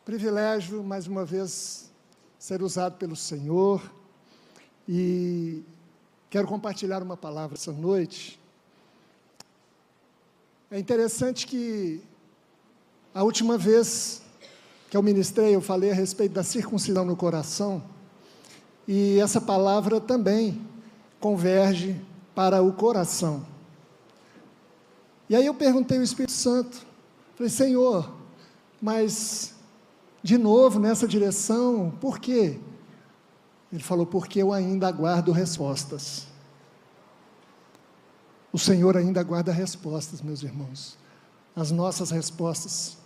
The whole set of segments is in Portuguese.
Privilégio, mais uma vez, ser usado pelo Senhor, e quero compartilhar uma palavra essa noite. É interessante que a última vez que eu ministrei, eu falei a respeito da circuncisão no coração, e essa palavra também converge para o coração. E aí eu perguntei ao Espírito Santo, falei: Senhor, mas de novo nessa direção, por quê? Ele falou: porque eu ainda aguardo respostas. O Senhor ainda aguarda respostas, meus irmãos, as nossas respostas.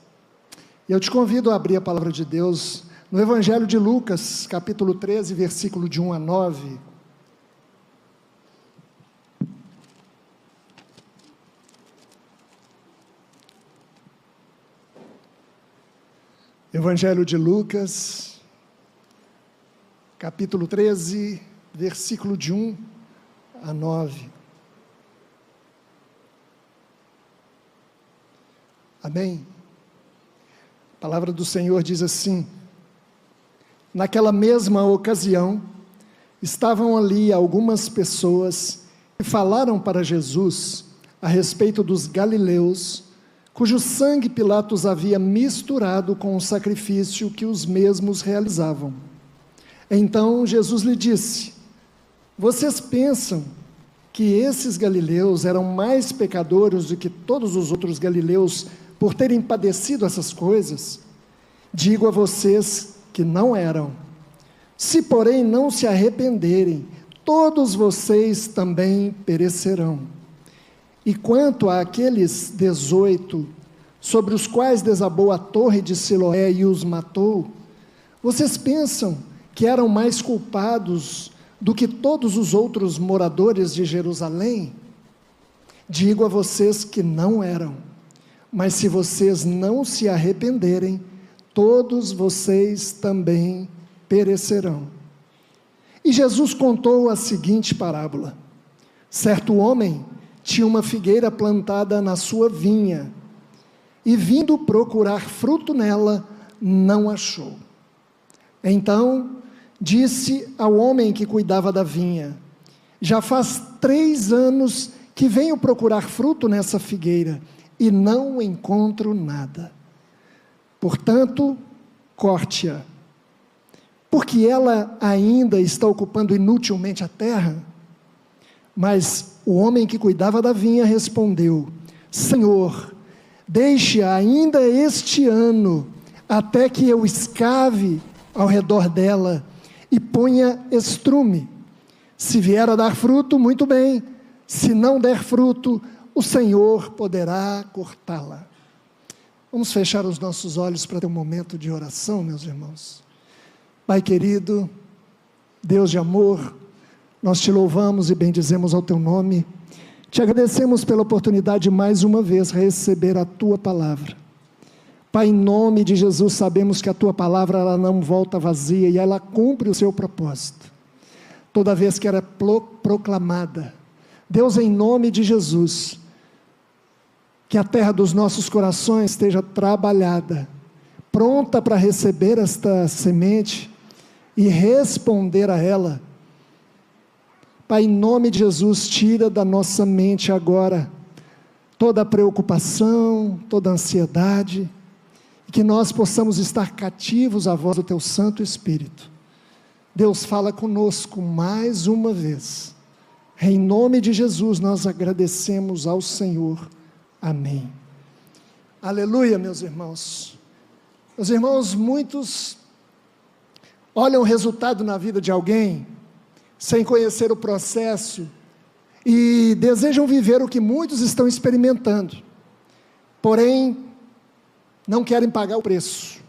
E eu te convido a abrir a palavra de Deus no Evangelho de Lucas, capítulo 13, versículo de 1 a 9. Evangelho de Lucas, capítulo 13, versículo de 1 a 9. Amém? A palavra do Senhor diz assim: naquela mesma ocasião, estavam ali algumas pessoas que falaram para Jesus a respeito dos galileus, cujo sangue Pilatos havia misturado com o sacrifício que os mesmos realizavam. Então Jesus lhe disse: vocês pensam que esses galileus eram mais pecadores do que todos os outros galileus por terem padecido essas coisas? Digo a vocês que não eram. Se, porém, não se arrependerem, todos vocês também perecerão. E quanto àqueles 18, sobre os quais desabou a torre de Siloé e os matou, vocês pensam que eram mais culpados do que todos os outros moradores de Jerusalém? Digo a vocês que não eram. Mas se vocês não se arrependerem, todos vocês também perecerão. E Jesus contou a seguinte parábola: certo homem tinha uma figueira plantada na sua vinha, e vindo procurar fruto nela, não achou. Então disse ao homem que cuidava da vinha: já faz 3 anos que venho procurar fruto nessa figueira, e não encontro nada. Portanto, corte-a, porque ela ainda está ocupando inutilmente a terra. Mas o homem que cuidava da vinha respondeu: Senhor, deixe-a ainda este ano, até que eu escave ao redor dela e ponha estrume. Se vier a dar fruto, muito bem; se não der fruto, o Senhor poderá cortá-la. Vamos fechar os nossos olhos para ter um momento de oração, meus irmãos. Pai querido, Deus de amor, nós te louvamos e bendizemos ao teu nome. Te agradecemos pela oportunidade de mais uma vez receber a tua palavra. Pai, em nome de Jesus, sabemos que a tua palavra ela não volta vazia e ela cumpre o seu propósito. Toda vez que era proclamada, Deus, em nome de Jesus, que a terra dos nossos corações esteja trabalhada, pronta para receber esta semente e responder a ela. Pai, em nome de Jesus, tira da nossa mente agora toda a preocupação, toda a ansiedade, e que nós possamos estar cativos à voz do teu Santo Espírito. Deus, fala conosco mais uma vez. Em nome de Jesus, nós agradecemos ao Senhor. Amém. Aleluia, meus irmãos. Meus irmãos, muitos olham o resultado na vida de alguém, sem conhecer o processo, e desejam viver o que muitos estão experimentando, porém, não querem pagar o preço,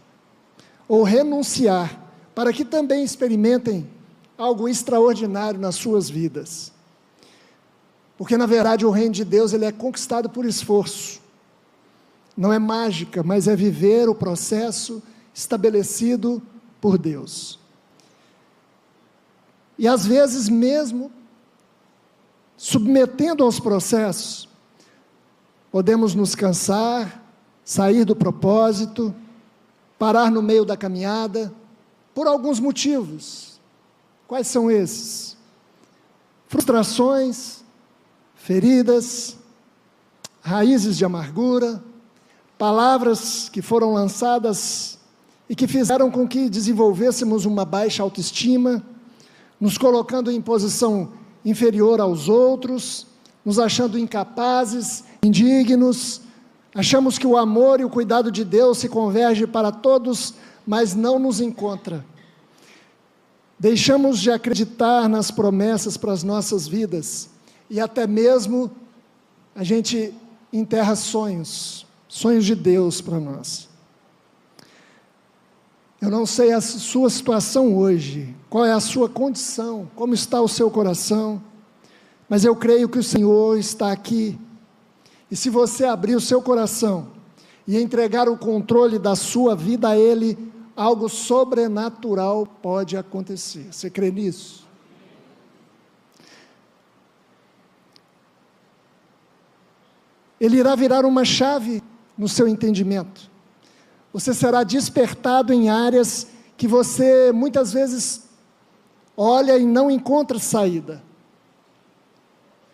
ou renunciar, para que também experimentem algo extraordinário nas suas vidas. Porque na verdade o reino de Deus ele é conquistado por esforço, não é mágica, mas é viver o processo estabelecido por Deus. E às vezes mesmo submetendo aos processos, podemos nos cansar, sair do propósito, parar no meio da caminhada, por alguns motivos. Quais são esses? Frustrações, feridas, raízes de amargura, palavras que foram lançadas e que fizeram com que desenvolvêssemos uma baixa autoestima, nos colocando em posição inferior aos outros, nos achando incapazes, indignos. Achamos que o amor e o cuidado de Deus se convergem para todos, mas não nos encontra. Deixamos de acreditar nas promessas para as nossas vidas e até mesmo a gente enterra sonhos de Deus para nós. Eu não sei a sua situação hoje, qual é a sua condição, como está o seu coração, mas eu creio que o Senhor está aqui. E se você abrir o seu coração e entregar o controle da sua vida a Ele, algo sobrenatural pode acontecer. Você crê nisso? Ele irá virar uma chave no seu entendimento. Você será despertado em áreas que você muitas vezes olha e não encontra saída.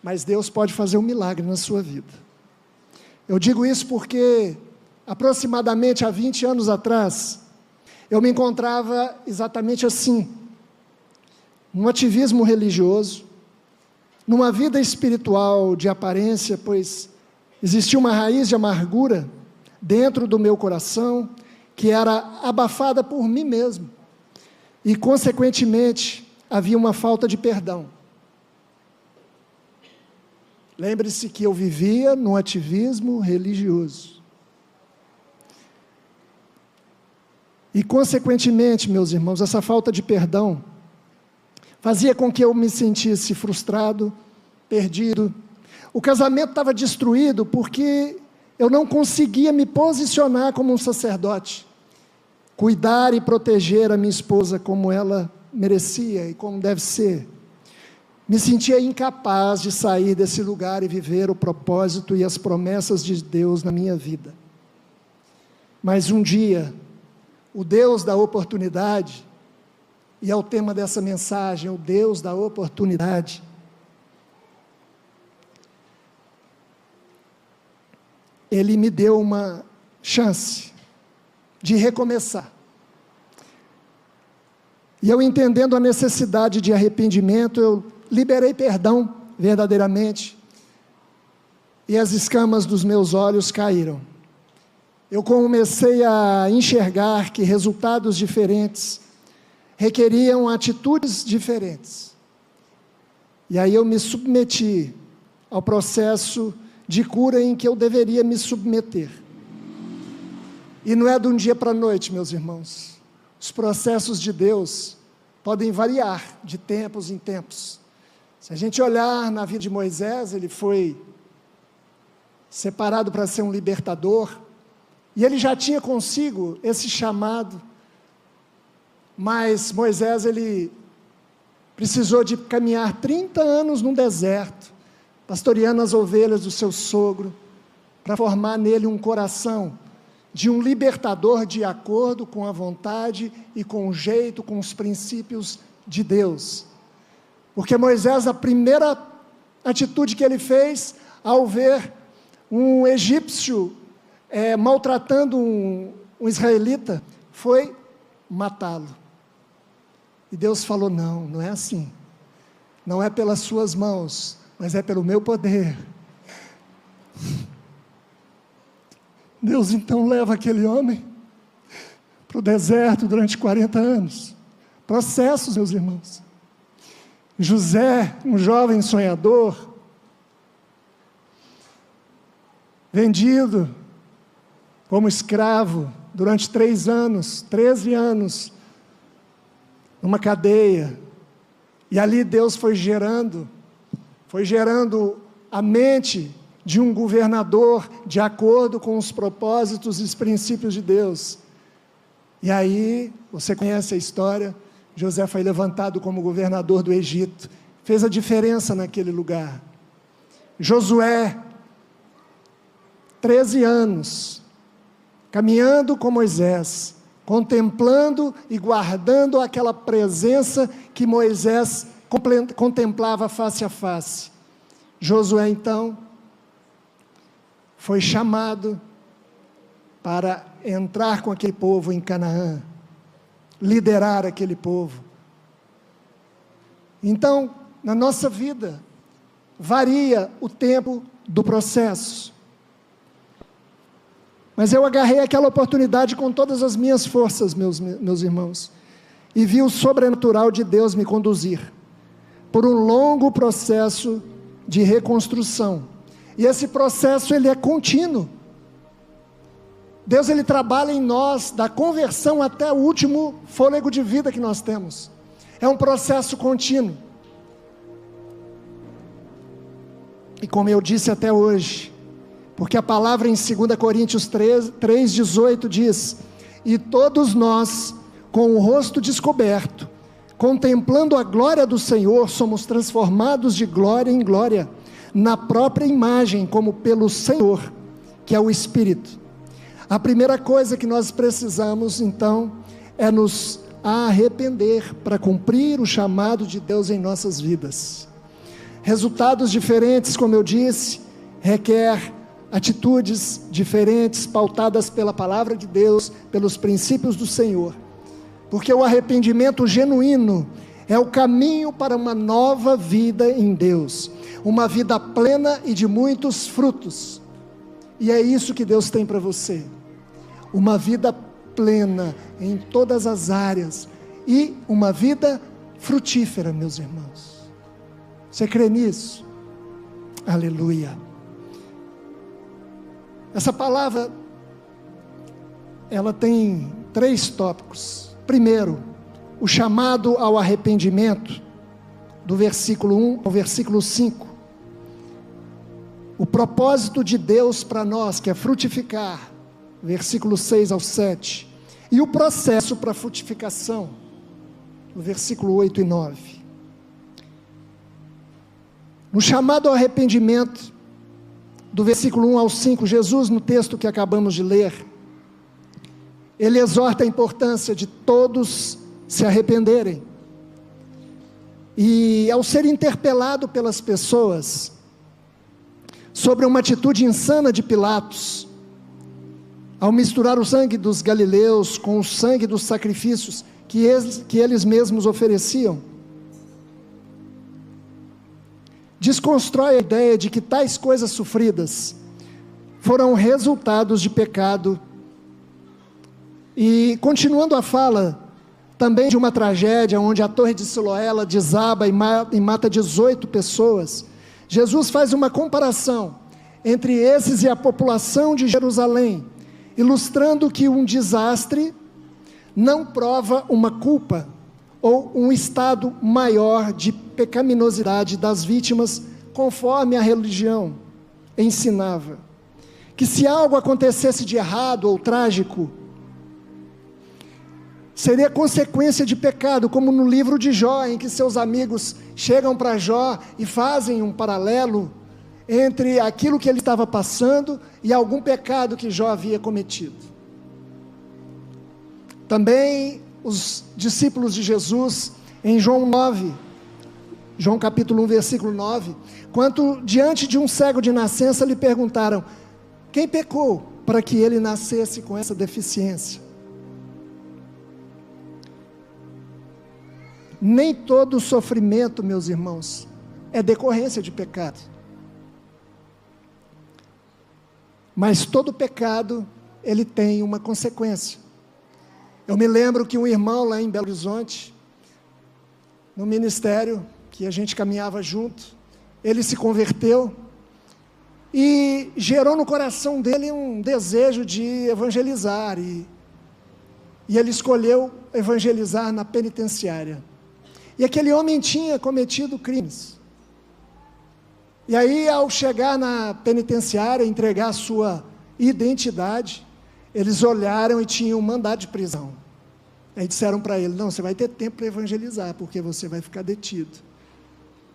Mas Deus pode fazer um milagre na sua vida. Eu digo isso porque aproximadamente há 20 anos atrás, eu me encontrava exatamente assim, num ativismo religioso, numa vida espiritual de aparência, pois existia uma raiz de amargura dentro do meu coração, que era abafada por mim mesmo, e consequentemente havia uma falta de perdão. Lembre-se que eu vivia num ativismo religioso. E consequentemente, meus irmãos, essa falta de perdão fazia com que eu me sentisse frustrado, perdido. O casamento estava destruído porque eu não conseguia me posicionar como um sacerdote, cuidar e proteger a minha esposa como ela merecia e como deve ser. Me sentia incapaz de sair desse lugar e viver o propósito e as promessas de Deus na minha vida. Mas um dia, o Deus da oportunidade, e é o tema dessa mensagem, o Deus da oportunidade, Ele me deu uma chance de recomeçar. E eu, entendendo a necessidade de arrependimento, eu liberei perdão verdadeiramente, e as escamas dos meus olhos caíram. Eu comecei a enxergar que resultados diferentes requeriam atitudes diferentes. E aí eu me submeti ao processo de cura em que eu deveria me submeter. E não é de um dia para a noite, meus irmãos. Os processos de Deus podem variar de tempos em tempos. Se a gente olhar na vida de Moisés, ele foi separado para ser um libertador, e ele já tinha consigo esse chamado, mas Moisés, ele precisou de caminhar 30 anos num deserto, pastoreando as ovelhas do seu sogro, para formar nele um coração de um libertador de acordo com a vontade e com o jeito, com os princípios de Deus. Porque Moisés, a primeira atitude que ele fez, ao ver um egípcio maltratando um israelita, foi matá-lo. E Deus falou, não é assim. Não é pelas suas mãos, mas é pelo meu poder. Deus então leva aquele homem para o deserto durante 40 anos. Processos, meus irmãos. José, um jovem sonhador, vendido como escravo durante 3 anos, 13 anos, numa cadeia, e ali Deus foi gerando a mente de um governador de acordo com os propósitos e os princípios de Deus. E aí, você conhece a história, José foi levantado como governador do Egito, fez a diferença naquele lugar. Josué, 13 anos, caminhando com Moisés, contemplando e guardando aquela presença que Moisés contemplava face a face. Josué, então, foi chamado para entrar com aquele povo em Canaã, liderar aquele povo. Então, na nossa vida, varia o tempo do processo. Mas eu agarrei aquela oportunidade com todas as minhas forças, meus irmãos, e vi o sobrenatural de Deus me conduzir por um longo processo de reconstrução. E esse processo, ele é contínuo. Deus, ele trabalha em nós, da conversão até o último fôlego de vida que nós temos. É um processo contínuo. E como eu disse até hoje, porque a palavra em 2 Coríntios 3,18 diz: e todos nós, com o rosto descoberto, contemplando a glória do Senhor, somos transformados de glória em glória, na própria imagem, como pelo Senhor, que é o Espírito. A primeira coisa que nós precisamos, então, é nos arrepender para cumprir o chamado de Deus em nossas vidas. Resultados diferentes, como eu disse, requer atitudes diferentes, pautadas pela palavra de Deus, pelos princípios do Senhor, porque o arrependimento genuíno é o caminho para uma nova vida em Deus, uma vida plena e de muitos frutos, e é isso que Deus tem para você, uma vida plena em todas as áreas, e uma vida frutífera, meus irmãos. Você crê nisso? Aleluia. Essa palavra, ela tem 3 tópicos. Primeiro, o chamado ao arrependimento, do versículo 1 ao versículo 5. O propósito de Deus para nós, que é frutificar, versículo 6 ao 7. E o processo para a frutificação, no versículo 8 e 9. No chamado ao arrependimento, do versículo 1 ao 5, Jesus, no texto que acabamos de ler, ele exorta a importância de todos se arrependerem. E ao ser interpelado pelas pessoas sobre uma atitude insana de Pilatos, ao misturar o sangue dos galileus com o sangue dos sacrifícios que eles mesmos ofereciam, desconstrói a ideia de que tais coisas sofridas foram resultados de pecado. E continuando a fala também de uma tragédia onde a torre de Siloé desaba e mata 18 pessoas, Jesus faz uma comparação entre esses e a população de Jerusalém, ilustrando que um desastre não prova uma culpa ou um estado maior de pecaminosidade das vítimas, conforme a religião ensinava. Que se algo acontecesse de errado ou trágico, seria consequência de pecado, como no livro de Jó, em que seus amigos chegam para Jó e fazem um paralelo entre aquilo que ele estava passando e algum pecado que Jó havia cometido. Também os discípulos de Jesus, em João capítulo 1, versículo 9, quando diante de um cego de nascença lhe perguntaram: quem pecou para que ele nascesse com essa deficiência? Nem todo sofrimento, meus irmãos, é decorrência de pecado, mas todo pecado, ele tem uma consequência. Eu me lembro que um irmão lá em Belo Horizonte, no ministério, que a gente caminhava junto, ele se converteu, e gerou no coração dele um desejo de evangelizar, e ele escolheu evangelizar na penitenciária, e aquele homem tinha cometido crimes, e aí ao chegar na penitenciária, entregar a sua identidade, eles olharam e tinham um mandado de prisão. Aí disseram para ele: não, você vai ter tempo para evangelizar, porque você vai ficar detido.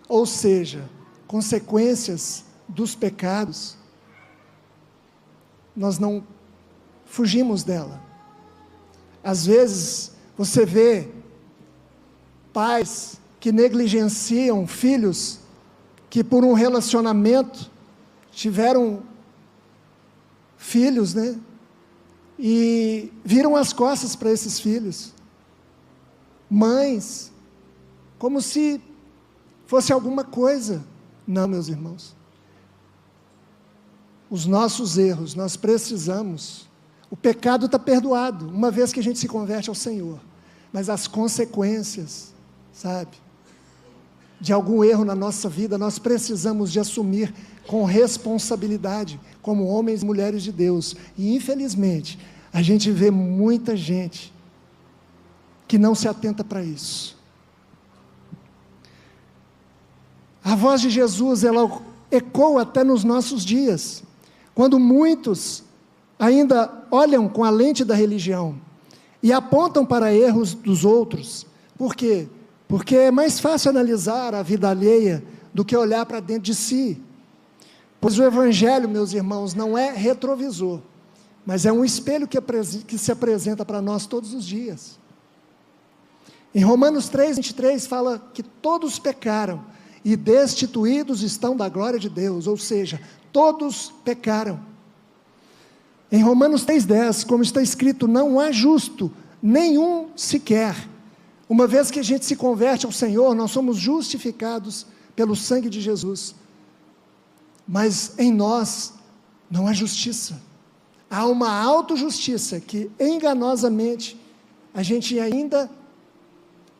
Ou seja, consequências dos pecados, nós não fugimos dela. Às vezes, você vê pais que negligenciam filhos que por um relacionamento tiveram filhos, né? E viram as costas para esses filhos. Mães, como se fosse alguma coisa. Não, meus irmãos. Os nossos erros, nós precisamos. O pecado está perdoado, uma vez que a gente se converte ao Senhor. Mas as consequências, sabe, de algum erro na nossa vida, nós precisamos de assumir com responsabilidade, como homens e mulheres de Deus. E infelizmente, a gente vê muita gente que não se atenta para isso. A voz de Jesus, ela ecoa até nos nossos dias, quando muitos ainda olham com a lente da religião e apontam para erros dos outros. Por quê? Porque é mais fácil analisar a vida alheia do que olhar para dentro de si. Pois o Evangelho, meus irmãos, não é retrovisor, mas é um espelho que se apresenta para nós todos os dias. Em Romanos 3:23 fala que todos pecaram e destituídos estão da glória de Deus, ou seja, todos pecaram. Em Romanos 3:10, como está escrito, não há justo, nenhum sequer. Uma vez que a gente se converte ao Senhor, nós somos justificados pelo sangue de Jesus. Mas em nós não há justiça. Há uma autojustiça que enganosamente a gente ainda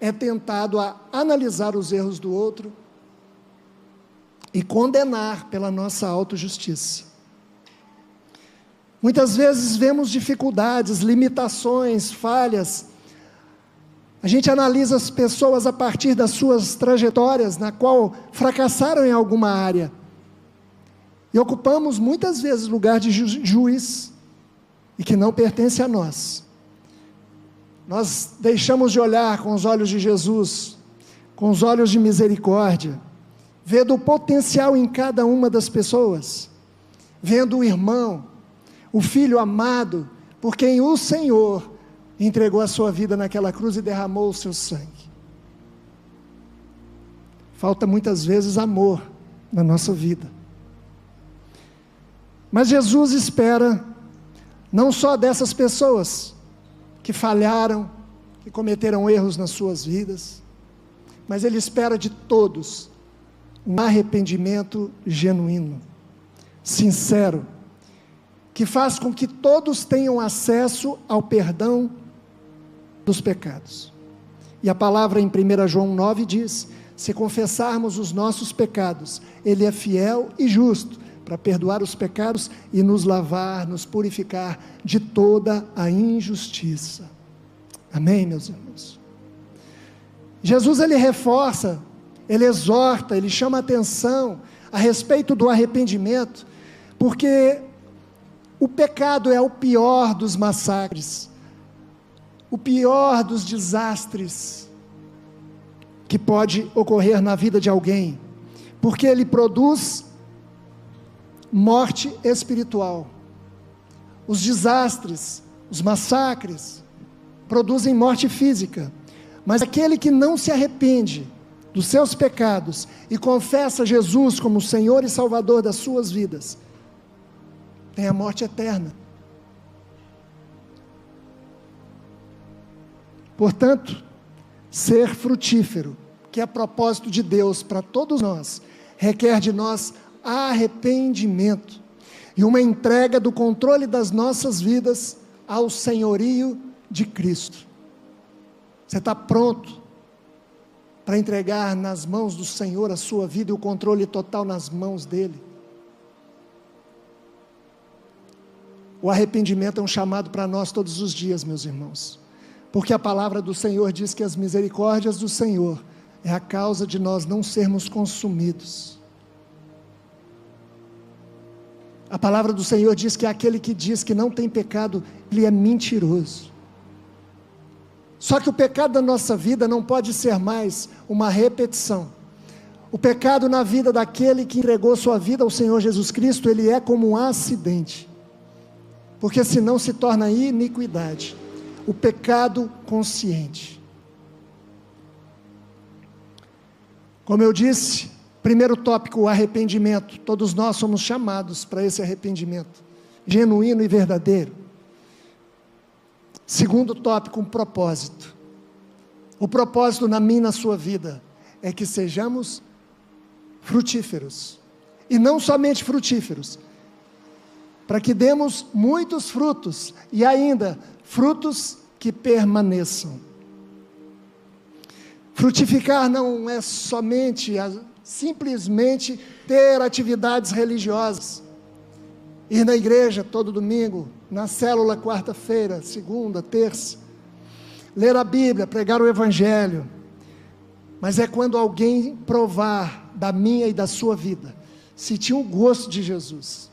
é tentado a analisar os erros do outro e condenar pela nossa autojustiça. Muitas vezes vemos dificuldades, limitações, falhas. A gente analisa as pessoas a partir das suas trajetórias, na qual fracassaram em alguma área. E ocupamos muitas vezes lugar de juiz, e que não pertence a nós. Nós deixamos de olhar com os olhos de Jesus, com os olhos de misericórdia, vendo o potencial em cada uma das pessoas, vendo o irmão, o filho amado, por quem o Senhor entregou a sua vida naquela cruz e derramou o seu sangue. Falta muitas vezes amor na nossa vida. Mas Jesus espera não só dessas pessoas que falharam, que cometeram erros nas suas vidas, mas Ele espera de todos um arrependimento genuíno, sincero, que faz com que todos tenham acesso ao perdão dos pecados. E a palavra em 1 João 9 diz: se confessarmos os nossos pecados, Ele é fiel e justo para perdoar os pecados e nos lavar, nos purificar de toda a injustiça. Amém, meus irmãos? Jesus, Ele reforça, Ele exorta, Ele chama a atenção a respeito do arrependimento, porque o pecado é o pior dos massacres, o pior dos desastres que pode ocorrer na vida de alguém, porque ele produz morte espiritual. Os desastres, os massacres, produzem morte física, mas aquele que não se arrepende dos seus pecados e confessa Jesus como Senhor e Salvador das suas vidas, tem a morte eterna. Portanto, ser frutífero, que é propósito de Deus para todos nós, requer de nós arrependimento e uma entrega do controle das nossas vidas ao senhorio de Cristo. Você está pronto para entregar nas mãos do Senhor a sua vida e o controle total nas mãos dEle? O arrependimento é um chamado para nós todos os dias, meus irmãos, porque a palavra do Senhor diz que as misericórdias do Senhor é a causa de nós não sermos consumidos. A palavra do Senhor diz que aquele que diz que não tem pecado, ele é mentiroso. Só que o pecado da nossa vida não pode ser mais uma repetição. O pecado na vida daquele que entregou sua vida ao Senhor Jesus Cristo, ele é como um acidente, porque senão se torna iniquidade. o pecado consciente. Como eu disse, primeiro tópico, o arrependimento. Todos nós somos chamados para esse arrependimento, genuíno e verdadeiro. Segundo tópico, um propósito. O propósito na minha e na sua vida é que sejamos frutíferos. E não somente frutíferos, para que demos muitos frutos, e ainda, frutos que permaneçam. Frutificar não é simplesmente ter atividades religiosas, ir na igreja todo domingo, na célula quarta-feira, segunda, terça, ler a Bíblia, pregar o Evangelho, mas é quando alguém provar da minha e da sua vida, sentir o gosto de Jesus,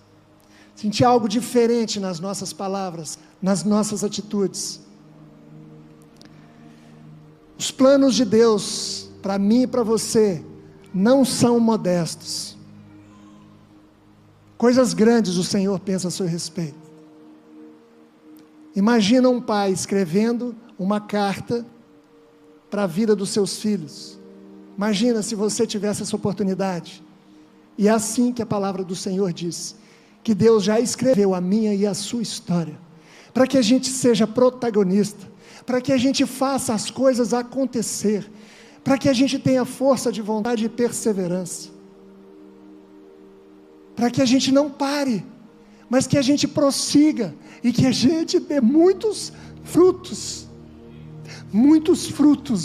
sentir algo diferente nas nossas palavras, nas nossas atitudes. Os planos de Deus, para mim e para você, não são modestos. Coisas grandes o Senhor pensa a seu respeito. Imagina um pai escrevendo uma carta para a vida dos seus filhos. Imagina se você tivesse essa oportunidade. E é assim que a palavra do Senhor diz, que Deus já escreveu a minha e a sua história, para que a gente seja protagonista, para que a gente faça as coisas acontecer, para que a gente tenha força de vontade e perseverança, para que a gente não pare, mas que a gente prossiga, e que a gente dê muitos frutos,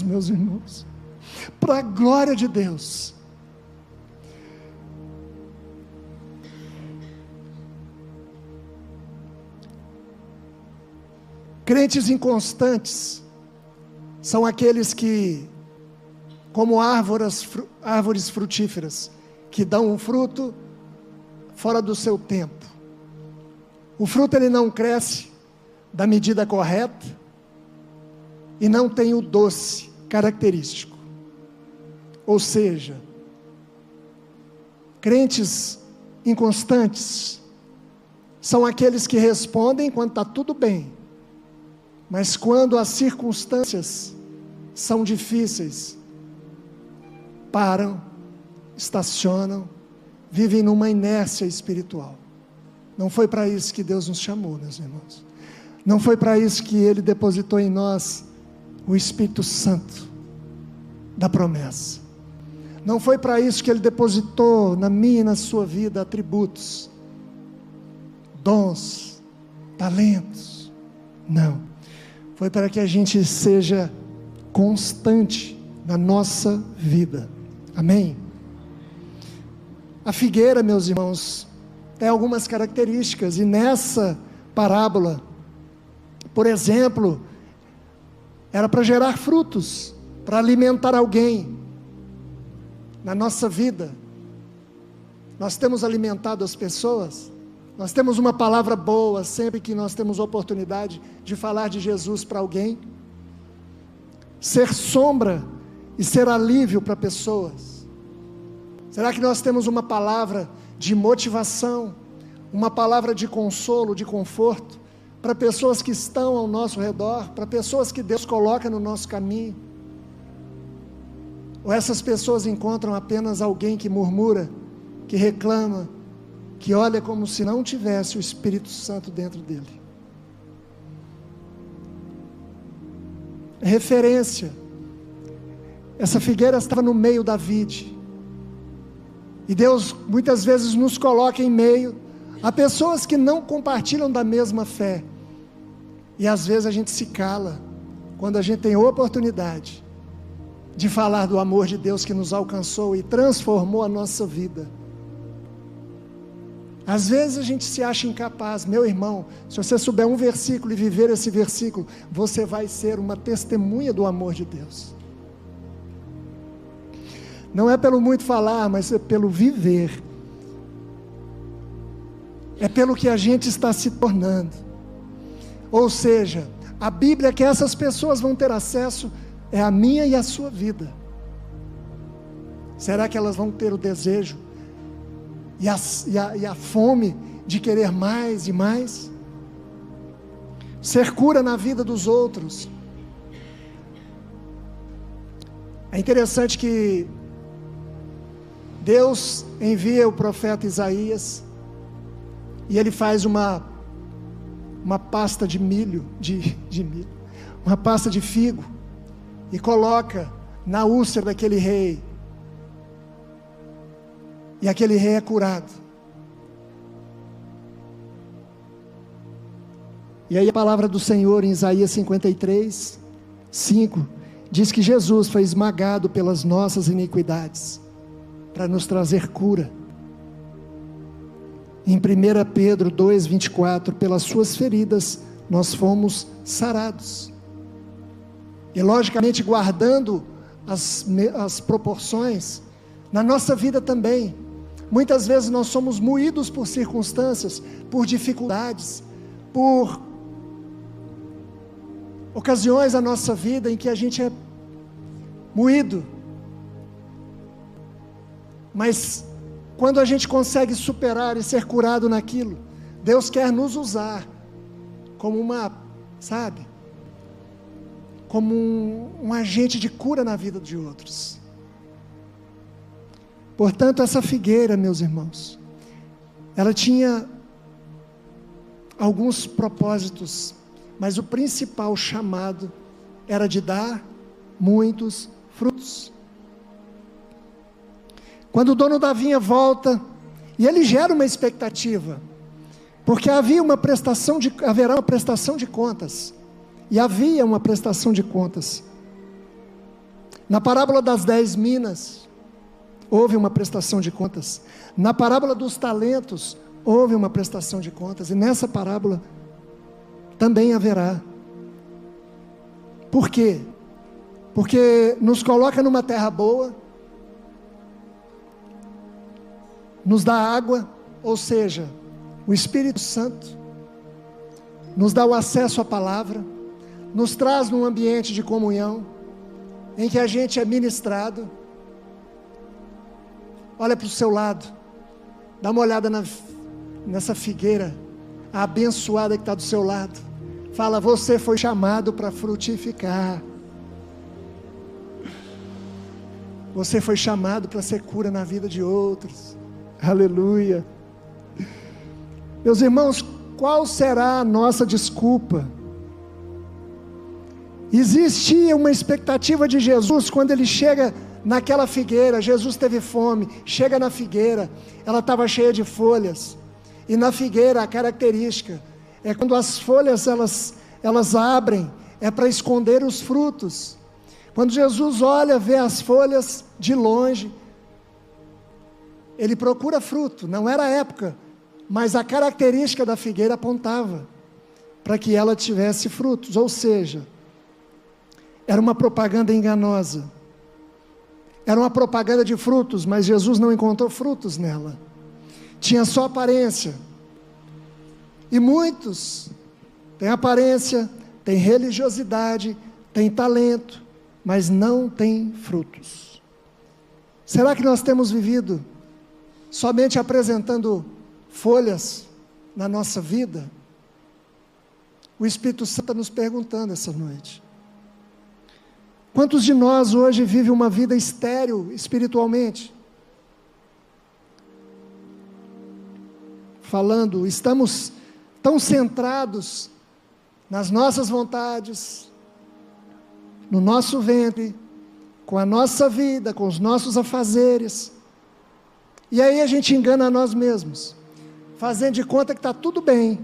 meus irmãos, para a glória de Deus. Crentes inconstantes são aqueles que, como árvores frutíferas, que dão um fruto fora do seu tempo. O fruto ele não cresce da medida correta e não tem o doce característico. Ou seja, crentes inconstantes são aqueles que respondem quando está tudo bem, mas quando as circunstâncias são difíceis, param, estacionam, vivem numa inércia espiritual. Não foi para isso que Deus nos chamou, meus irmãos. Não foi para isso que Ele depositou em nós o Espírito Santo da promessa. Não foi para isso que Ele depositou na minha e na sua vida atributos, dons, talentos. Não. Foi para que a gente seja constante na nossa vida. Amém? A figueira, meus irmãos, tem algumas características, e nessa parábola, por exemplo, era para gerar frutos, para alimentar alguém. Na nossa vida, nós temos alimentado as pessoas, nós temos uma palavra boa, sempre que nós temos oportunidade de falar de Jesus para alguém, ser sombra e ser alívio para pessoas. Será que nós temos uma palavra de motivação, uma palavra de consolo, de conforto, para pessoas que estão ao nosso redor, para pessoas que Deus coloca no nosso caminho? Ou essas pessoas encontram apenas alguém que murmura, que reclama, que olha como se não tivesse o Espírito Santo dentro dele? Referência, essa figueira estava no meio da vide, e Deus muitas vezes nos coloca em meio a pessoas que não compartilham da mesma fé, e às vezes a gente se cala, quando a gente tem oportunidade de falar do amor de Deus que nos alcançou e transformou a nossa vida. Às vezes a gente se acha incapaz. Meu irmão, se você souber um versículo e viver esse versículo, você vai ser uma testemunha do amor de Deus. Não é pelo muito falar, mas é pelo viver. É pelo que a gente está se tornando. Ou seja, a Bíblia que essas pessoas vão ter acesso é a minha e a sua vida. Será que elas vão ter o desejo e a fome de querer mais e mais? ser cura na vida dos outros. É interessante que Deus envia o profeta Isaías e ele faz uma pasta de milho, uma pasta de figo, e coloca na úlcera daquele rei, e aquele rei é curado. E aí a palavra do Senhor em Isaías 53, 5, diz que Jesus foi esmagado pelas nossas iniquidades, para nos trazer cura. Em 1 Pedro 2, 24, pelas suas feridas nós fomos sarados. E logicamente guardando as proporções, na nossa vida também, muitas vezes nós somos moídos por circunstâncias, por dificuldades, por ocasiões na nossa vida em que a gente é moído, mas quando a gente consegue superar e ser curado naquilo, Deus quer nos usar como como um agente de cura na vida de outros. Portanto, essa figueira, meus irmãos, ela tinha alguns propósitos, mas o principal chamado era de dar muitos frutos. Quando o dono da vinha volta, e ele gera uma expectativa, porque haverá uma prestação de contas, e havia uma prestação de contas. Na parábola das 10 minas, houve uma prestação de contas. Na parábola dos talentos, houve uma prestação de contas, e nessa parábola também haverá. Por quê? Porque nos coloca numa terra boa, nos dá água, ou seja, o Espírito Santo, nos dá o acesso à palavra, nos traz num ambiente de comunhão, em que a gente é ministrado. Olha para o seu lado, dá uma olhada nessa figueira abençoada que está do seu lado, fala: você foi chamado para frutificar, você foi chamado para ser cura na vida de outros. Aleluia. Meus irmãos, qual será a nossa desculpa? Existia uma expectativa de Jesus quando ele chega naquela figueira. Jesus teve fome, chega na figueira, ela estava cheia de folhas, e na figueira a característica é quando as folhas elas abrem, é para esconder os frutos. Quando Jesus olha, vê as folhas de longe, ele procura fruto. Não era a época, mas a característica da figueira apontava para que ela tivesse frutos, ou seja, era uma propaganda enganosa, era uma propaganda de frutos, mas Jesus não encontrou frutos nela, tinha só aparência. E muitos têm aparência, têm religiosidade, têm talento, mas não têm frutos. Será que nós temos vivido somente apresentando folhas na nossa vida? O Espírito Santo está nos perguntando essa noite. Quantos de nós hoje vivem uma vida estéril espiritualmente? Falando, estamos tão centrados nas nossas vontades, no nosso ventre, com a nossa vida, com os nossos afazeres, e aí a gente engana a nós mesmos, fazendo de conta que está tudo bem,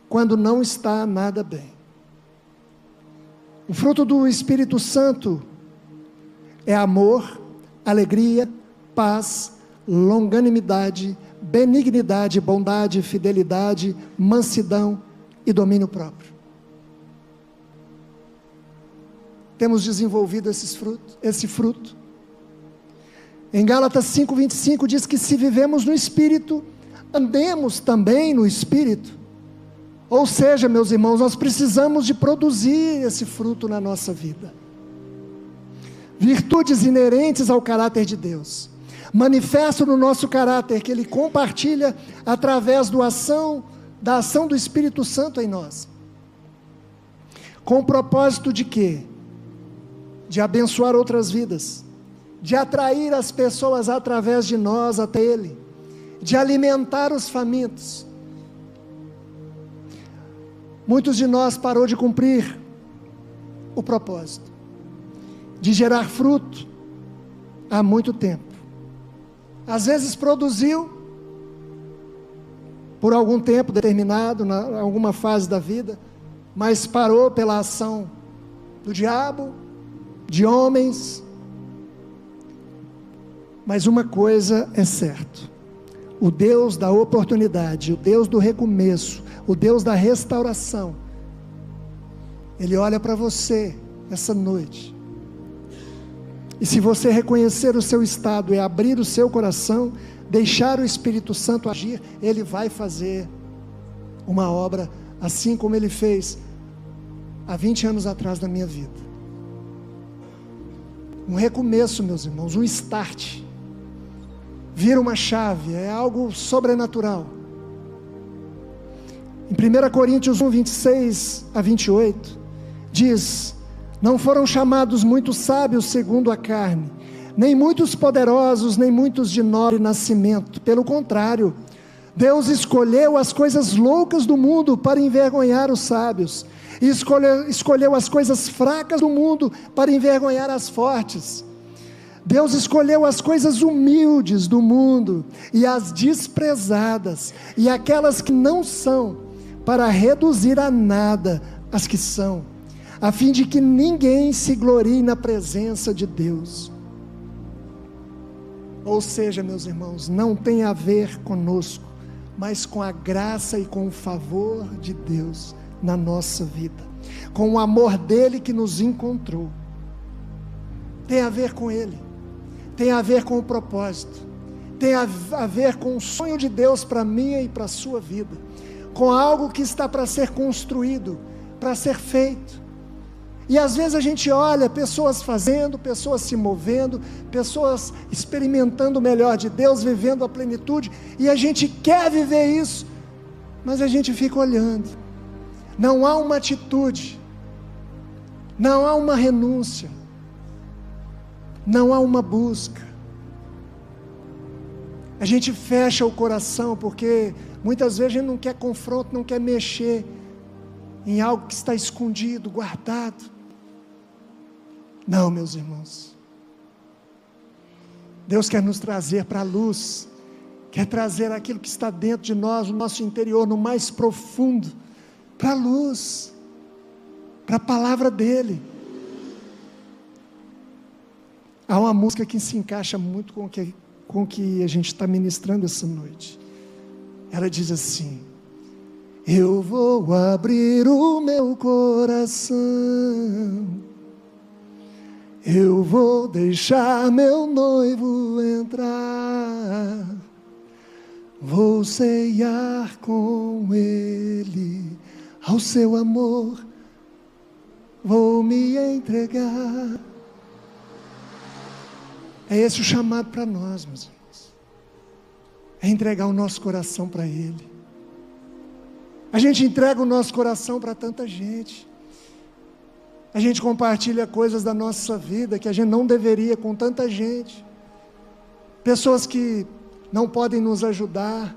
quando não está nada bem. O fruto do Espírito Santo é amor, alegria, paz, longanimidade, benignidade, bondade, fidelidade, mansidão e domínio próprio. Temos desenvolvido esse fruto. Em Gálatas 5:25 diz que se vivemos no Espírito, andemos também no Espírito. Ou seja, meus irmãos, nós precisamos de produzir esse fruto na nossa vida. Virtudes inerentes ao caráter de Deus, manifesto no nosso caráter, que Ele compartilha através da ação do Espírito Santo em nós. Com o propósito de quê? De abençoar outras vidas, de atrair as pessoas através de nós até Ele, de alimentar os famintos. Muitos de nós parou de cumprir o propósito, de gerar fruto, há muito tempo. Às vezes produziu, por algum tempo determinado, em alguma fase da vida, mas parou pela ação do diabo, de homens. Mas uma coisa é certa: o Deus da oportunidade, o Deus do recomeço, o Deus da restauração, Ele olha para você essa noite, e se você reconhecer o seu estado e abrir o seu coração, deixar o Espírito Santo agir, Ele vai fazer uma obra, assim como Ele fez há 20 anos atrás na minha vida. Um recomeço, meus irmãos, um start, vira uma chave, é algo sobrenatural. Em 1 Coríntios 1, 26 a 28, diz: não foram chamados muitos sábios segundo a carne, nem muitos poderosos, nem muitos de nobre nascimento. Pelo contrário, Deus escolheu as coisas loucas do mundo para envergonhar os sábios, e escolheu as coisas fracas do mundo para envergonhar as fortes. Deus escolheu as coisas humildes do mundo e as desprezadas, e aquelas que não são, para reduzir a nada as que são, a fim de que ninguém se glorie na presença de Deus. Ou seja, meus irmãos, não tem a ver conosco, mas com a graça e com o favor de Deus na nossa vida, com o amor dEle que nos encontrou. Tem a ver com Ele, tem a ver com o propósito, tem a ver com o sonho de Deus para a minha e para a sua vida, com algo que está para ser construído, para ser feito. E às vezes a gente olha pessoas fazendo, pessoas se movendo, pessoas experimentando o melhor de Deus, vivendo a plenitude, e a gente quer viver isso, mas a gente fica olhando. Não há uma atitude, não há uma renúncia, não há uma busca. A gente fecha o coração porque muitas vezes a gente não quer confronto, não quer mexer em algo que está escondido, guardado. Não, meus irmãos, Deus quer nos trazer para a luz, quer trazer aquilo que está dentro de nós, no nosso interior, no mais profundo, para a luz, para a palavra dEle. Há uma música que se encaixa muito com o que a gente está ministrando essa noite. Ela diz assim: eu vou abrir o meu coração, eu vou deixar meu noivo entrar, vou ceiar com ele, ao seu amor vou me entregar. É esse o chamado para nós, meus irmãos, é entregar o nosso coração para Ele. A gente entrega o nosso coração para tanta gente, a gente compartilha coisas da nossa vida que a gente não deveria com tanta gente, pessoas que não podem nos ajudar,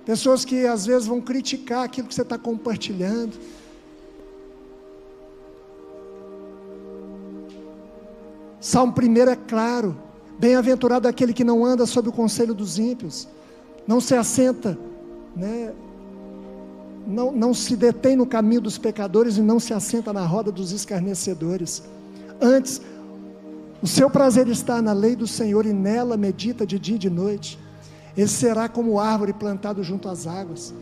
pessoas que às vezes vão criticar aquilo que você está compartilhando. Salmo 1 é claro: bem-aventurado aquele que não anda sob o conselho dos ímpios, não se assenta, não se detém no caminho dos pecadores, e não se assenta na roda dos escarnecedores. Antes, o seu prazer está na lei do Senhor, e nela medita de dia e de noite. Ele será como árvore plantado junto às águas,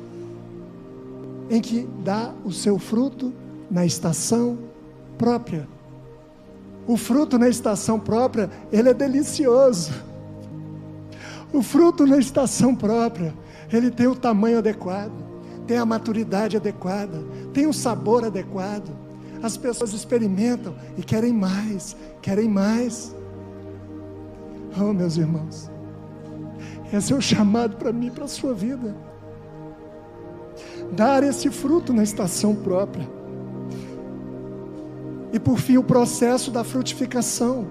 em que dá o seu fruto na estação própria. O fruto na estação própria, ele é delicioso. O fruto na estação própria, ele tem o tamanho adequado, tem a maturidade adequada, tem o sabor adequado. As pessoas experimentam e querem mais, querem mais. Oh, meus irmãos, esse é o chamado para mim, para a sua vida. dar esse fruto na estação própria. E por fim, o processo da frutificação.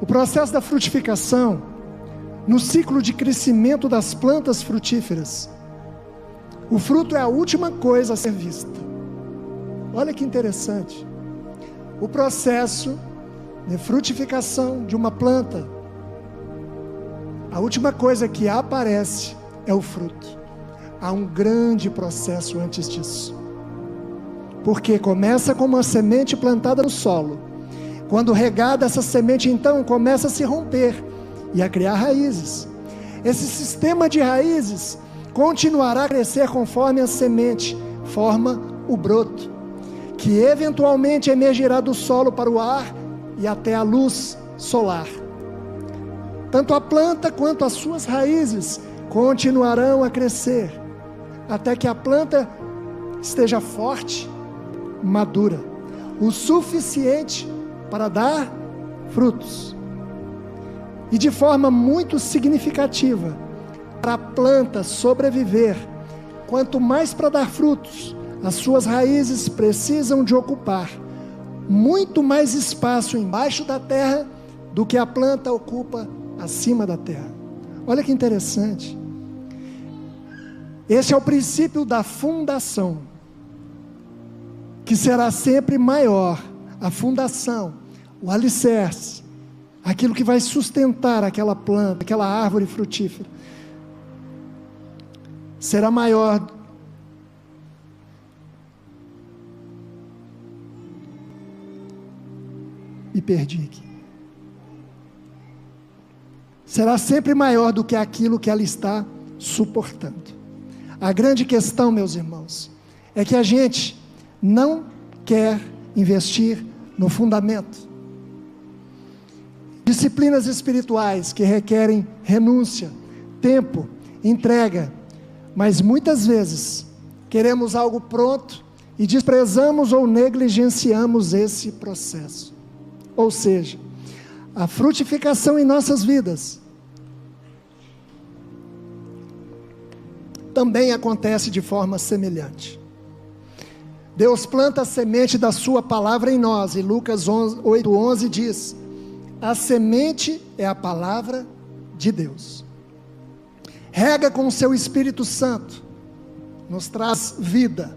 O processo da frutificação, no ciclo de crescimento das plantas frutíferas, o fruto é a última coisa a ser vista. Olha que interessante. O processo de frutificação de uma planta, a última coisa que aparece é o fruto. Há um grande processo antes disso. Porque começa com uma semente plantada no solo. Quando regada, essa semente então começa a se romper e a criar raízes. Esse sistema de raízes continuará a crescer conforme a semente forma o broto, que eventualmente emergirá do solo para o ar e até a luz solar. Tanto a planta quanto as suas raízes continuarão a crescer, até que a planta esteja forte, madura, o suficiente para dar frutos. E de forma muito significativa, para a planta sobreviver, quanto mais para dar frutos, as suas raízes precisam de ocupar muito mais espaço embaixo da terra do que a planta ocupa acima da terra. Olha que interessante. Esse é o princípio da fundação, que será sempre maior. A fundação, o alicerce, aquilo que vai sustentar aquela planta, aquela árvore frutífera, será maior será sempre maior do que aquilo que ela está suportando. A grande questão, meus irmãos, é que a gente não quer investir no fundamento. Disciplinas espirituais que requerem renúncia, tempo, entrega, mas muitas vezes queremos algo pronto e desprezamos ou negligenciamos esse processo. Ou seja, a frutificação em nossas vidas também acontece de forma semelhante. Deus planta a semente da sua palavra em nós, e Lucas 8:11 diz: a semente é a palavra de Deus. Rega com o seu Espírito Santo, nos traz vida.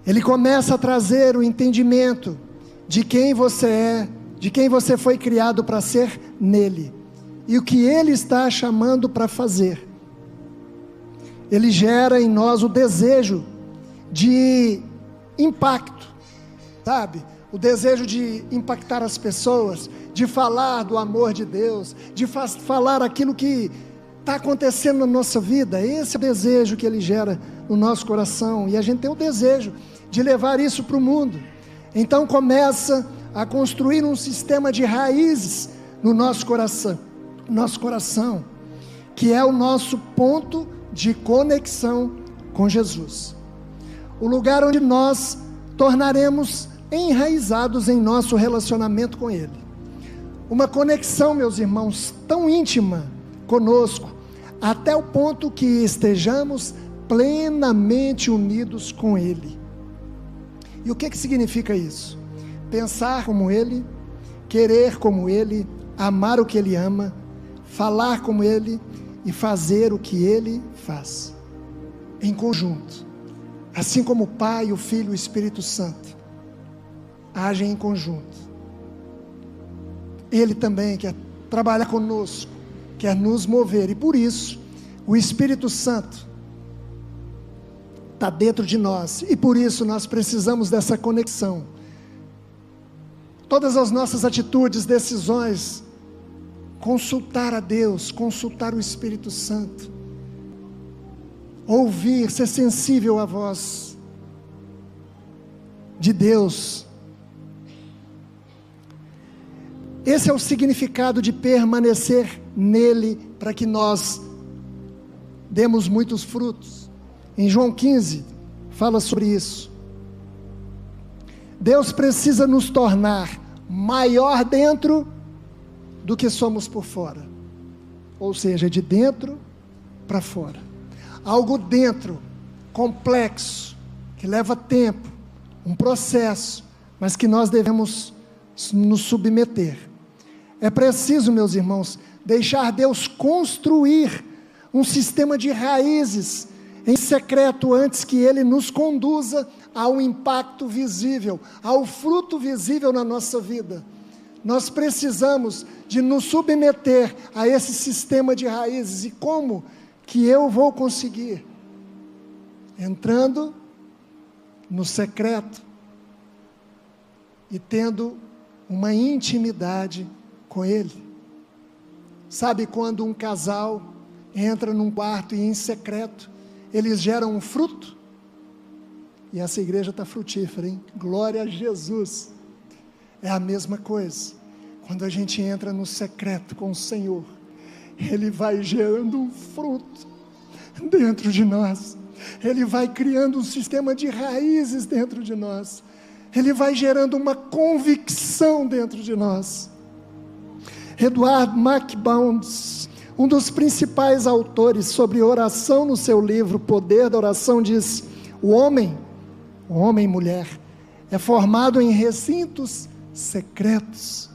Ele começa a trazer o entendimento de quem você é, de quem você foi criado para ser nele, e o que ele está chamando para fazer. Ele gera em nós o desejo de impacto, sabe? O desejo de impactar as pessoas, de falar do amor de Deus, de falar aquilo que está acontecendo na nossa vida. Esse é o desejo que ele gera no nosso coração, e a gente tem o desejo de levar isso para o mundo. Então começa a construir um sistema de raízes no nosso coração, que é o nosso ponto de conexão com Jesus, o lugar onde nós tornaremos enraizados em nosso relacionamento com Ele. Uma conexão, meus irmãos, tão íntima conosco, até o ponto que estejamos plenamente unidos com Ele. E o que significa isso? Pensar como Ele, querer como Ele, amar o que Ele ama, falar como Ele e fazer o que Ele faz, em conjunto, assim como o Pai, o Filho e o Espírito Santo agem em conjunto. Ele também quer trabalhar conosco, quer nos mover, e por isso o Espírito Santo está dentro de nós, e por isso nós precisamos dessa conexão. Todas as nossas atitudes, decisões, consultar a Deus, consultar o Espírito Santo, ouvir, ser sensível à voz de Deus. Esse é o significado de permanecer nele, para que nós demos muitos frutos. Em João 15, fala sobre isso. Deus precisa nos tornar maior dentro do que somos por fora, ou seja, de dentro para fora. algo dentro, complexo, que leva tempo, um processo, mas que nós devemos nos submeter. É preciso, meus irmãos, deixar Deus construir um sistema de raízes em secreto antes que Ele nos conduza ao impacto visível, ao fruto visível na nossa vida. Nós precisamos de nos submeter a esse sistema de raízes. E como que eu vou conseguir? Entrando no secreto e tendo uma intimidade com Ele. Sabe quando um casal entra num quarto e em secreto eles geram um fruto? E essa igreja está frutífera, hein? Glória a Jesus. É a mesma coisa. Quando a gente entra no secreto com o Senhor, Ele vai gerando um fruto dentro de nós. Ele vai criando um sistema de raízes dentro de nós. Ele vai gerando uma convicção dentro de nós. Edward MacBounds, um dos principais autores sobre oração no seu livro Poder da Oração, diz: o homem e mulher, é formado em recintos secretos.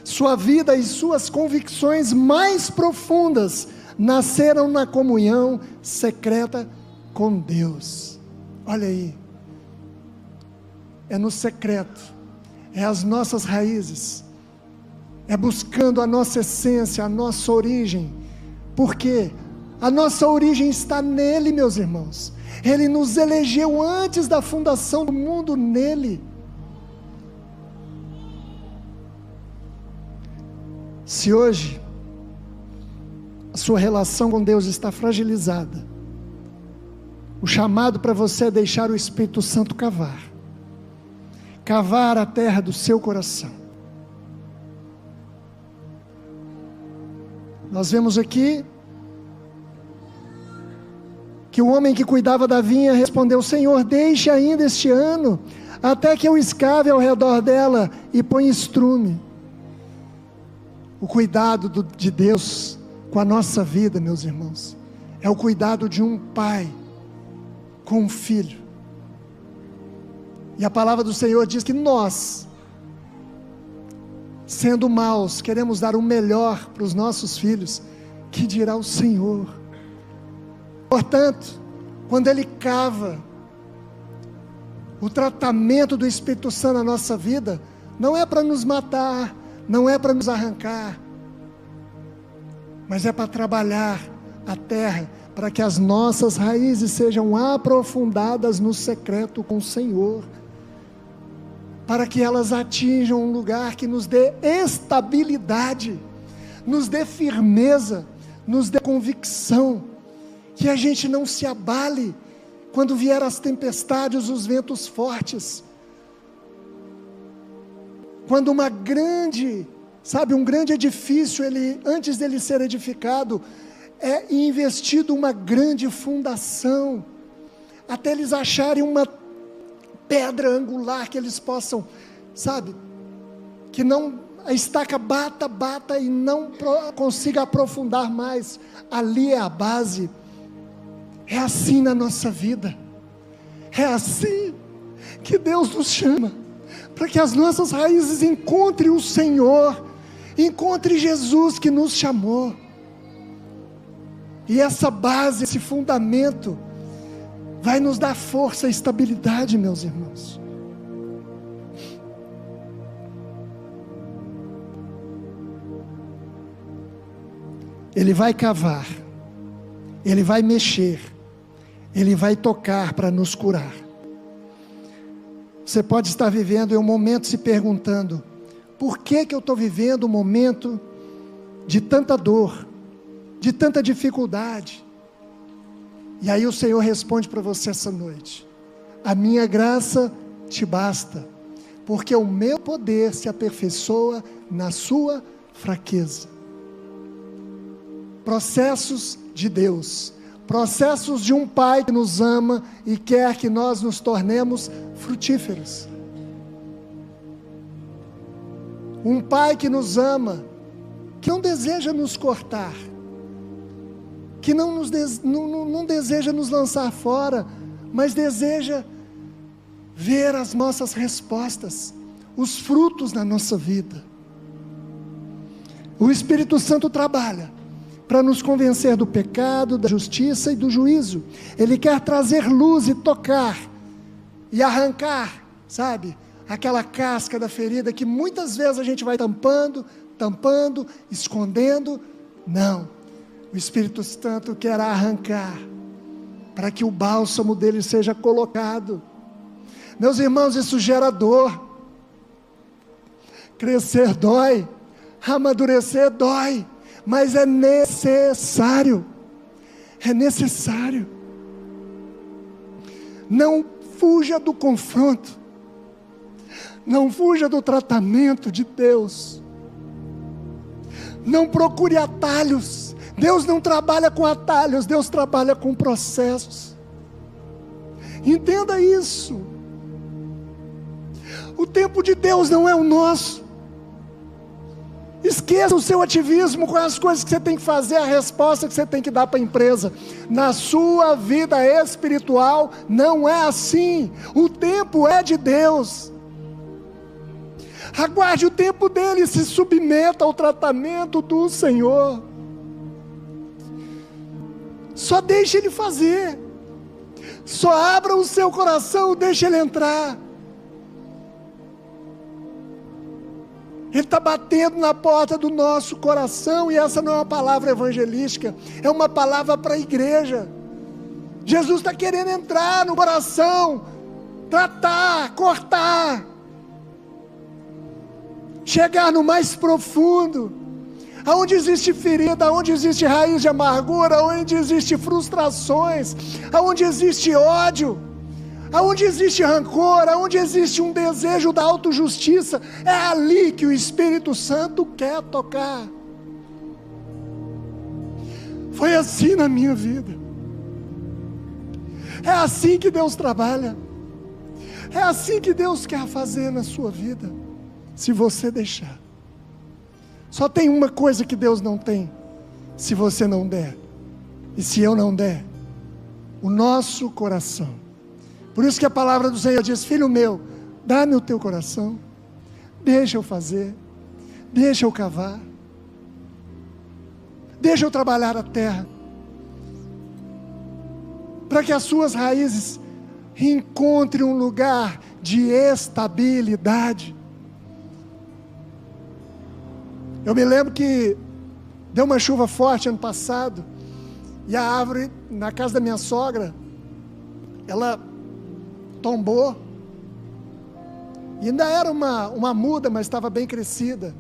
Sua vida e suas convicções mais profundas nasceram na comunhão secreta com Deus. Olha aí, é no secreto, é as nossas raízes, é buscando a nossa essência, a nossa origem, porque a nossa origem está nele, meus irmãos. Ele nos elegeu antes da fundação do mundo nele. Se hoje a sua relação com Deus está fragilizada, o chamado para você é deixar o Espírito Santo cavar a terra do seu coração. Nós vemos aqui que o homem que cuidava da vinha respondeu: Senhor, deixe ainda este ano, até que eu escave ao redor dela e ponha estrume. O cuidado de Deus com a nossa vida, meus irmãos, é o cuidado de um pai com um filho. E a palavra do Senhor diz que nós, sendo maus, queremos dar o melhor para os nossos filhos, que dirá o Senhor. Portanto, quando Ele cava o tratamento do Espírito Santo na nossa vida, não é para nos matar, não é para nos arrancar, mas é para trabalhar a terra, para que as nossas raízes sejam aprofundadas no secreto com o Senhor, para que elas atinjam um lugar que nos dê estabilidade, nos dê firmeza, nos dê convicção, que a gente não se abale quando vier as tempestades, os ventos fortes. Quando um grande edifício, antes dele ser edificado, é investido uma grande fundação, até eles acharem uma pedra angular que eles possam, que não, a estaca bata e não consiga aprofundar mais. Ali é a base. É assim na nossa vida, é assim que Deus nos chama, para que as nossas raízes encontrem o Senhor, encontre Jesus que nos chamou. E essa base, esse fundamento, vai nos dar força e estabilidade, meus irmãos. Ele vai cavar, Ele vai mexer, Ele vai tocar para nos curar. Você pode estar vivendo em um momento se perguntando: por que eu estou vivendo um momento de tanta dor, de tanta dificuldade? E aí o Senhor responde para você essa noite: a minha graça te basta, porque o meu poder se aperfeiçoa na sua fraqueza. Processos de Deus, processos de um Pai que nos ama e quer que nós nos tornemos frutíferos. Um Pai que nos ama, que não deseja nos cortar, que não deseja nos lançar fora, mas deseja ver as nossas respostas, os frutos na nossa vida. O Espírito Santo trabalha para nos convencer do pecado, da justiça e do juízo. Ele quer trazer luz e tocar, e arrancar, sabe, aquela casca da ferida que muitas vezes a gente vai tampando, escondendo. Não, o Espírito Santo quer arrancar, para que o bálsamo dele seja colocado. Meus irmãos, isso gera dor. Crescer dói, amadurecer dói, mas é necessário. É necessário. Não fuja do confronto. Não fuja do tratamento de Deus. Não procure atalhos. Deus não trabalha com atalhos, Deus trabalha com processos. Entenda isso. O tempo de Deus não é o nosso. Esqueça o seu ativismo com as coisas que você tem que fazer, a resposta que você tem que dar para a empresa. Na sua vida espiritual não é assim. O tempo é de Deus. Aguarde o tempo dele, se submeta ao tratamento do Senhor. Só deixe ele fazer. Só abra o seu coração, deixe ele entrar. Ele está batendo na porta do nosso coração, e essa não é uma palavra evangelística, é uma palavra para a igreja. Jesus está querendo entrar no coração, tratar, cortar, chegar no mais profundo, aonde existe ferida, aonde existe raiz de amargura, aonde existe frustrações, aonde existe ódio, aonde existe rancor, aonde existe um desejo da autojustiça, é ali que o Espírito Santo quer tocar. Foi assim na minha vida. É assim que Deus trabalha. É assim que Deus quer fazer na sua vida, se você deixar. Só tem uma coisa que Deus não tem, se você não der, e se eu não der: o nosso coração. Por isso que a palavra do Senhor diz: filho meu, dá-me o teu coração, deixa eu fazer, deixa eu cavar, deixa eu trabalhar a terra, para que as suas raízes encontrem um lugar de estabilidade. Eu me lembro que deu uma chuva forte ano passado, e a árvore na casa da minha sogra, ela tombou, e ainda era uma muda, mas estava bem crescida.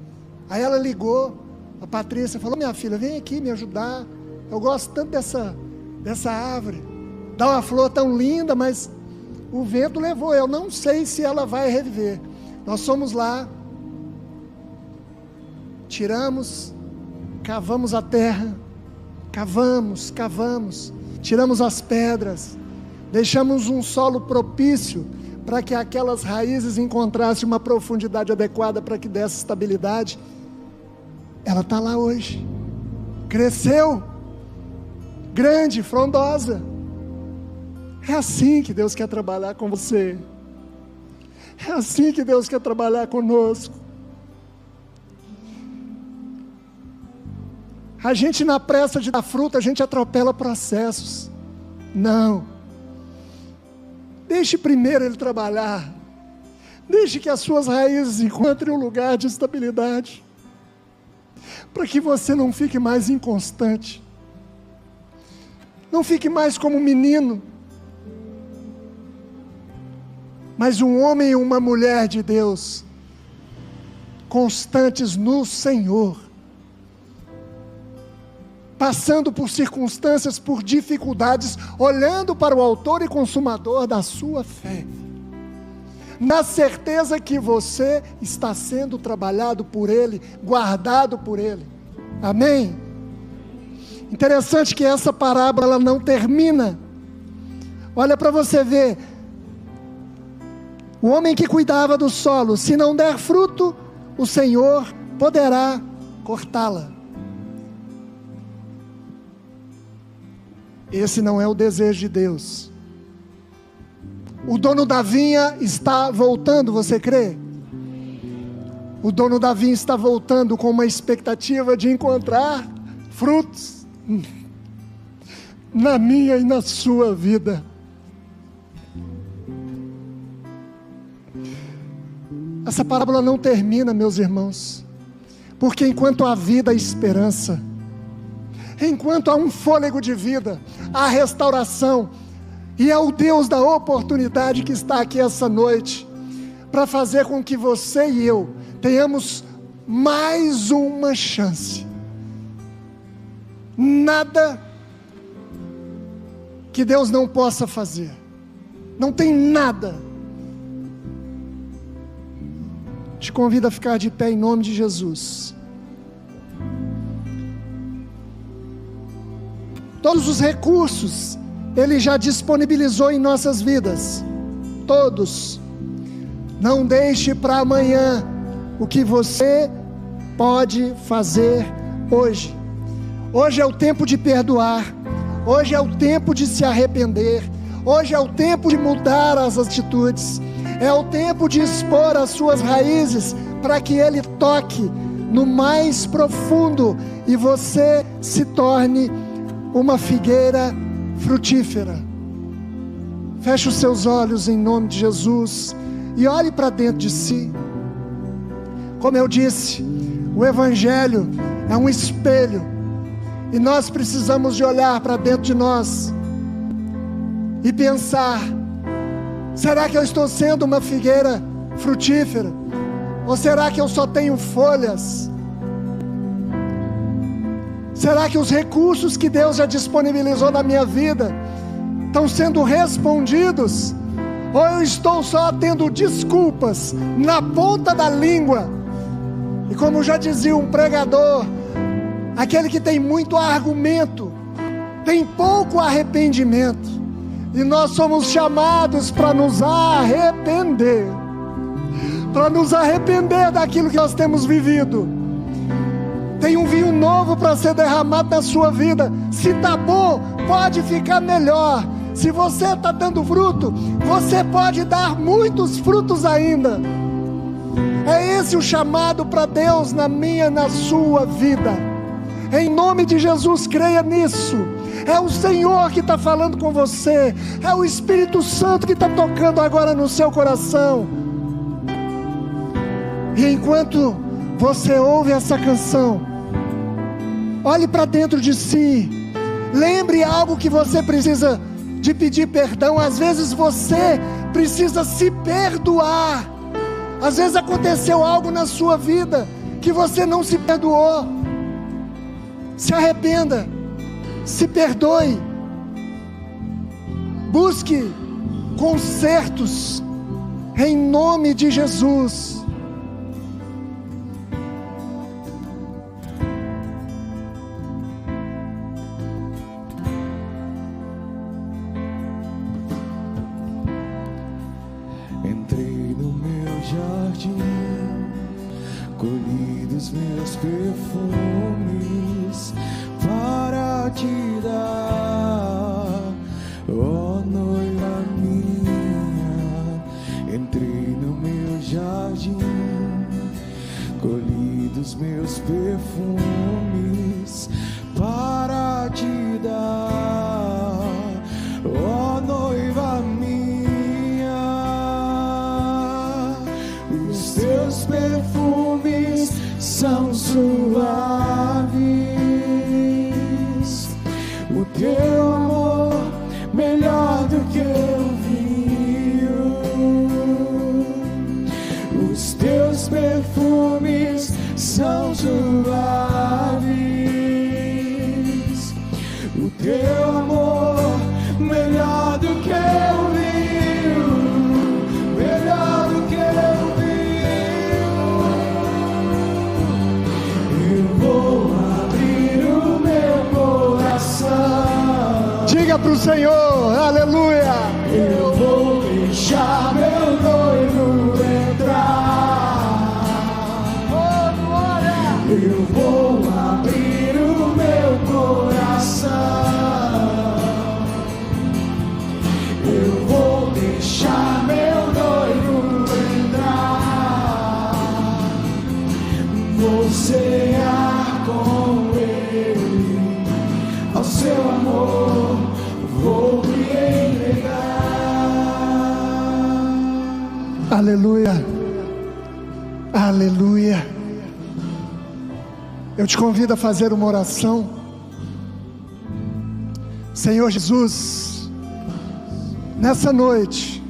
Aí ela ligou, a Patrícia falou: minha filha, vem aqui me ajudar, eu gosto tanto dessa árvore, dá uma flor tão linda, mas o vento levou, eu não sei se ela vai reviver. Nós fomos lá, tiramos, cavamos a terra, cavamos, tiramos as pedras, deixamos um solo propício para que aquelas raízes encontrassem uma profundidade adequada para que desse estabilidade. Ela está lá hoje, cresceu, grande, frondosa. É assim que Deus quer trabalhar com você, é assim que Deus quer trabalhar conosco. A gente, na pressa de dar fruta, a gente atropela processos. Não. Deixe primeiro ele trabalhar. Deixe que as suas raízes encontrem um lugar de estabilidade, para que você não fique mais inconstante, não fique mais como um menino, mas um homem e uma mulher de Deus, constantes no Senhor, passando por circunstâncias, por dificuldades, olhando para o autor e consumador da sua fé, na certeza que você está sendo trabalhado por Ele, guardado por Ele. Amém? Interessante que essa parábola ela não termina. Olha para você ver, o homem que cuidava do solo, se não der fruto, o Senhor poderá cortá-la. Esse não é o desejo de Deus. O dono da vinha está voltando, você crê? O dono da vinha está voltando com uma expectativa de encontrar frutos na minha e na sua vida. Essa parábola não termina, meus irmãos, porque enquanto há vida, há esperança, enquanto há um fôlego de vida, há restauração, e é o Deus da oportunidade que está aqui essa noite, para fazer com que você e eu tenhamos mais uma chance. Nada que Deus não possa fazer, não tem nada. Te convido a ficar de pé em nome de Jesus. Todos os recursos Ele já disponibilizou em nossas vidas, todos. Não deixe para amanhã o que você pode fazer hoje. Hoje é o tempo de perdoar, hoje é o tempo de se arrepender, hoje é o tempo de mudar as atitudes, é o tempo de expor as suas raízes, para que Ele toque no mais profundo, e você se torne uma figueira frutífera. Feche os seus olhos em nome de Jesus, e olhe para dentro de si. Como eu disse, o Evangelho é um espelho, e nós precisamos de olhar para dentro de nós, e pensar: será que eu estou sendo uma figueira frutífera? Ou será que eu só tenho folhas? Será que os recursos que Deus já disponibilizou na minha vida estão sendo respondidos? Ou eu estou só tendo desculpas na ponta da língua? E como já dizia um pregador, aquele que tem muito argumento, tem pouco arrependimento. E nós somos chamados para nos arrepender, daquilo que nós temos vivido. Tem um vinho novo para ser derramado na sua vida. Se está bom, pode ficar melhor. Se você está dando fruto, você pode dar muitos frutos ainda. É esse o chamado para Deus na minha e na sua vida. Em nome de Jesus, creia nisso. É o Senhor que está falando com você, é o Espírito Santo que está tocando agora no seu coração. E enquanto você ouve essa canção, olhe para dentro de si, lembre algo que você precisa de pedir perdão. Às vezes você precisa se perdoar, às vezes aconteceu algo na sua vida que você não se perdoou. Se arrependa, se perdoe, busque consertos, em nome de Jesus. Entrei no meu jardim, colhi dos meus perfumes para te dar, ó noiva minha. Entrei no meu jardim, colhi dos meus perfumes para te dar, ó noiva minha. Os teus perfumes são suaves, o teu amor melhor do que o vinho. Os teus perfumes são suaves, o teu amor melhor do que o vinho, melhor do que o vinho. Eu vou abrir o meu coração. Diga para o Senhor, aleluia. Eu vou deixar meu noivo entrar. Oh, glória. Eu vou abrir o meu coração. Aleluia. Aleluia. Eu te convido a fazer uma oração. Senhor Jesus, nessa noite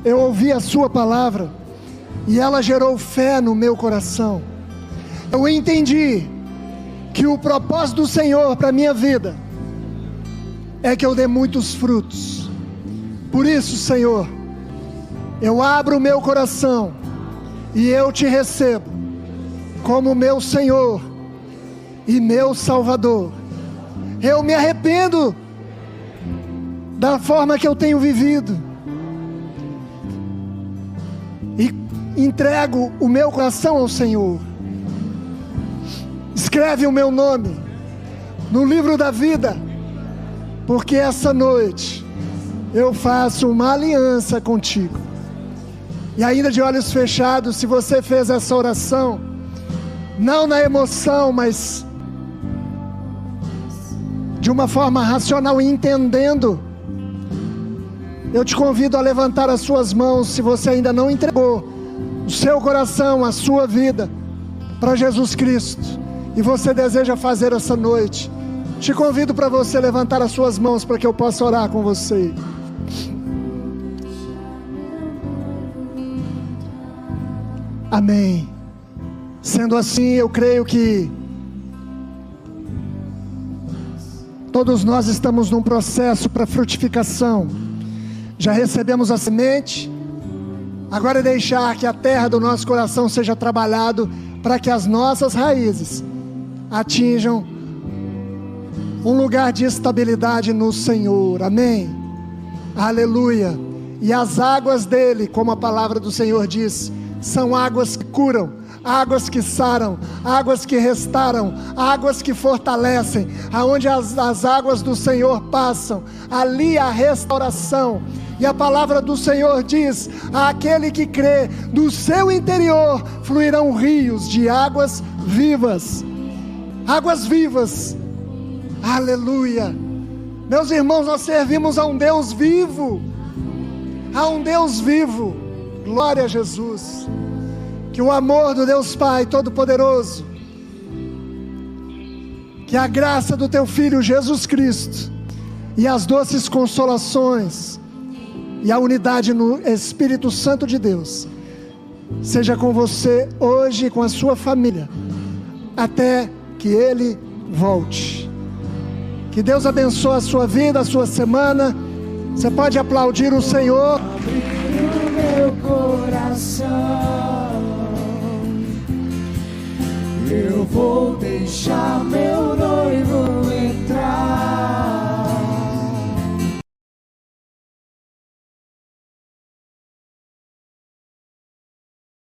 eu ouvi a sua palavra e ela gerou fé no meu coração. Eu entendi que o propósito do Senhor para a minha vida é que eu dê muitos frutos. Por isso, Senhor, eu abro o meu coração e eu te recebo como meu Senhor e meu Salvador. Eu me arrependo da forma que eu tenho vivido e entrego o meu coração ao Senhor. Escreve o meu nome no livro da vida, porque essa noite eu faço uma aliança contigo. E ainda de olhos fechados, se você fez essa oração, não na emoção, mas de uma forma racional, entendendo, eu te convido a levantar as suas mãos, se você ainda não entregou o seu coração, a sua vida para Jesus Cristo, e você deseja fazer essa noite. Te convido para você levantar as suas mãos para que eu possa orar com você. Amém. Sendo assim, eu creio que todos nós estamos num processo para frutificação. Já recebemos a semente, agora é deixar que a terra do nosso coração seja trabalhado para que as nossas raízes atinjam um lugar de estabilidade no Senhor. Amém. Aleluia. E as águas dele, como a palavra do Senhor diz, são águas que curam, águas que saram, águas que restauram, águas que fortalecem. Aonde as águas do Senhor passam, ali há restauração. E a palavra do Senhor diz: àquele que crê, do seu interior fluirão rios de águas vivas. Águas vivas. Aleluia. Meus irmãos, nós servimos a um Deus vivo. A um Deus vivo. Glória a Jesus. Que o amor do Deus Pai Todo-Poderoso, que a graça do teu Filho Jesus Cristo, e as doces consolações, e a unidade no Espírito Santo de Deus, seja com você hoje e com a sua família, até que Ele volte. Que Deus abençoe a sua vida, a sua semana. Você pode aplaudir o Senhor. Abrir o meu coração.